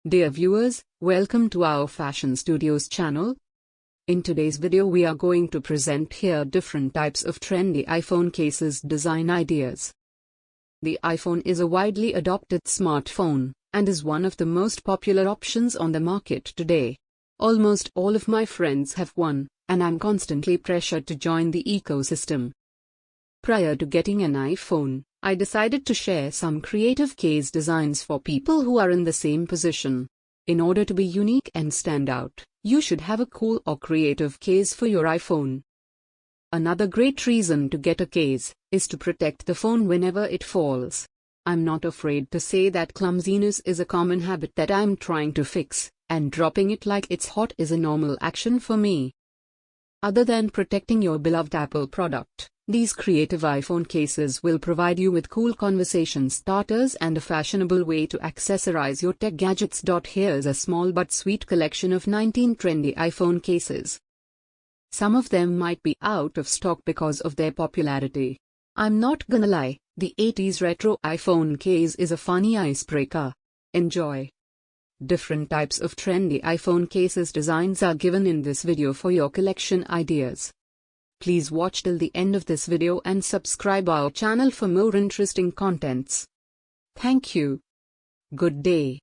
Dear viewers, welcome to our Fashion Studios channel. In today's video we are going to present here different types of trendy iPhone cases design ideas. The iPhone is a widely adopted smartphone, and is one of the most popular options on the market today. Almost all of my friends have one, and I'm constantly pressured to join the ecosystem. Prior to getting an iPhone, I decided to share some creative case designs for people who are in the same position. In order to be unique and stand out, you should have a cool or creative case for your iPhone. Another great reason to get a case is to protect the phone whenever it falls. I'm not afraid to say that clumsiness is a common habit that I'm trying to fix, and dropping it like it's hot is a normal action for me. Other than protecting your beloved Apple product, these creative iPhone cases will provide you with cool conversation starters and a fashionable way to accessorize your tech gadgets. Here's a small but sweet collection of 19 trendy iPhone cases. Some of them might be out of stock because of their popularity. I'm not gonna lie, the 80s retro iPhone case is a funny icebreaker. Enjoy! Different types of trendy iPhone cases designs are given in this video for your collection ideas. Please watch till the end of this video and subscribe our channel for more interesting contents. Thank you. Good day.